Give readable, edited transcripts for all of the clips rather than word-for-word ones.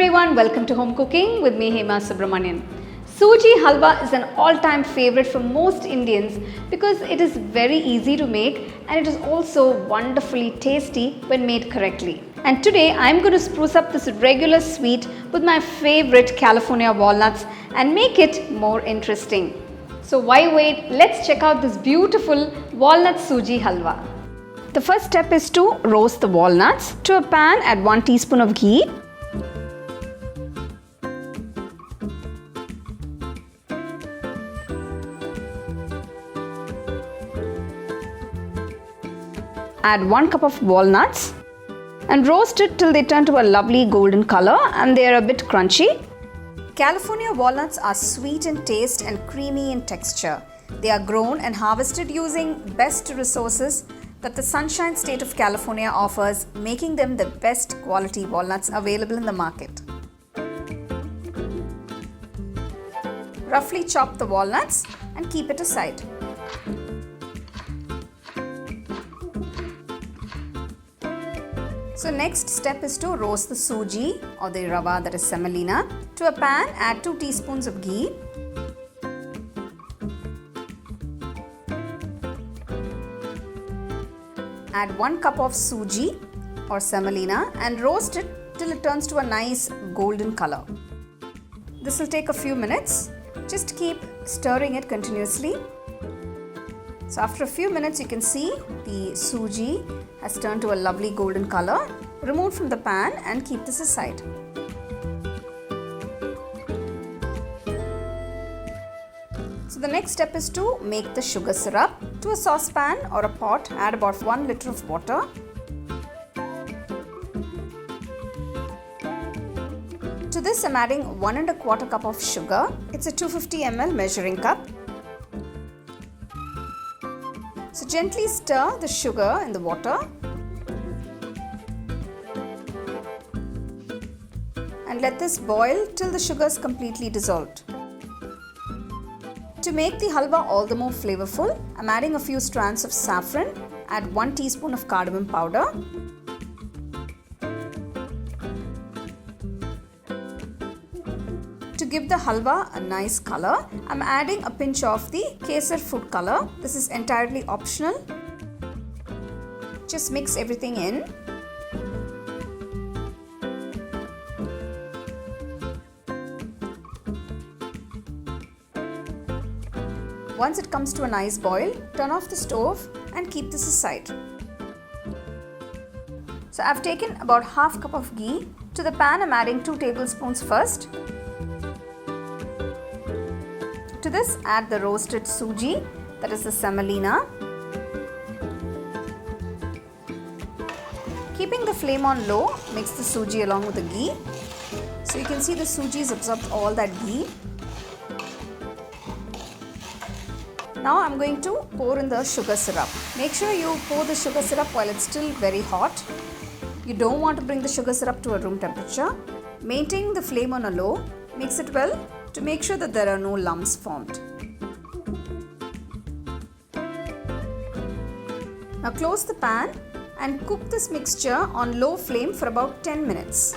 everyone, welcome to Home Cooking with me Hema Subramanian. Suji halwa is an all-time favorite for most Indians because it is very easy to make and it is also wonderfully tasty when made correctly. And today I am going to spruce up this regular sweet with my favorite California walnuts and make it more interesting. So why wait? Let's check out this beautiful walnut Suji halwa. The first step is to roast the walnuts. To a pan, add 1 teaspoon of ghee. Add 1 cup of walnuts and roast it till they turn to a lovely golden color and they are a bit crunchy. California walnuts are sweet in taste and creamy in texture. They are grown and harvested using best resources that the Sunshine State of California offers, making them the best quality walnuts available in the market. Roughly chop the walnuts and keep it aside. So next step is to roast the suji or the rava, that is semolina. To a pan, add 2 teaspoons of ghee. Add 1 cup of suji or semolina and roast it till it turns to a nice golden color. This will take a few minutes. Just keep stirring it continuously. So after a few minutes you can see the suji has turned to a lovely golden color. Remove from the pan and keep this aside. So the next step is to make the sugar syrup. To a saucepan or a pot, add about 1 liter of water. To this I'm adding 1 1/4 cup of sugar. It's a 250 ml measuring cup. So gently stir the sugar in the water and let this boil till the sugar is completely dissolved. To make the halwa all the more flavorful, I'm adding a few strands of saffron. Add 1 teaspoon of cardamom powder. To give the halwa a nice color, I'm adding a pinch of the Kesar food color. This is entirely optional. Just mix everything in. Once it comes to a nice boil, turn off the stove and keep this aside. So I've taken about half cup of ghee. To the pan I'm adding 2 tablespoons first. To this add the roasted suji, that is the semolina. Keeping the flame on low, mix the suji along with the ghee. So you can see the suji has absorbed all that ghee. Now I'm going to pour in the sugar syrup. Make sure you pour the sugar syrup while it's still very hot. You don't want to bring the sugar syrup to a room temperature. Maintaining the flame on a low, mix it well to make sure that there are no lumps formed. Now close the pan and cook this mixture on low flame for about 10 minutes.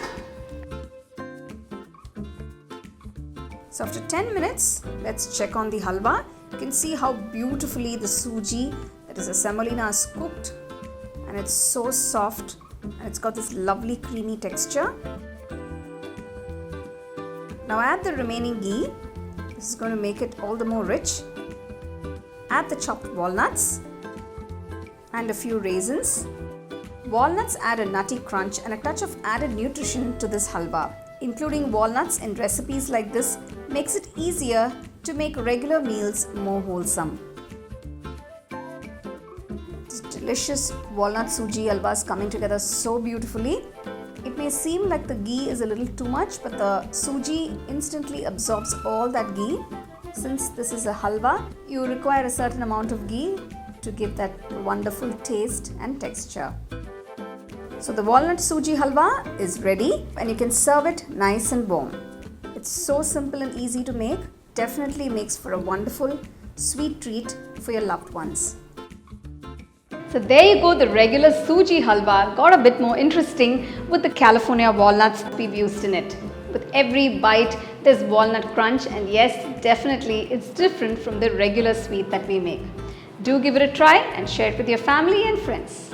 So after 10 minutes, let's check on the halwa. You can see how beautifully the suji, that is the semolina, is cooked and it's so soft and it's got this lovely creamy texture. Now add the remaining ghee. This is going to make it all the more rich. Add the chopped walnuts and a few raisins. Walnuts add a nutty crunch and a touch of added nutrition to this halwa. Including walnuts in recipes like this makes it easier to make regular meals more wholesome. This delicious walnut suji halwa is coming together so beautifully. It may seem like the ghee is a little too much, but the suji instantly absorbs all that ghee. Since this is a halwa, you require a certain amount of ghee to give that wonderful taste and texture. So the walnut suji halwa is ready and you can serve it nice and warm. It's so simple and easy to make. Definitely makes for a wonderful sweet treat for your loved ones. So there you go, the regular suji halwa got a bit more interesting with the California walnuts we've used in it. With every bite, there's walnut crunch, and yes, definitely it's different from the regular sweet that we make. Do give it a try and share it with your family and friends.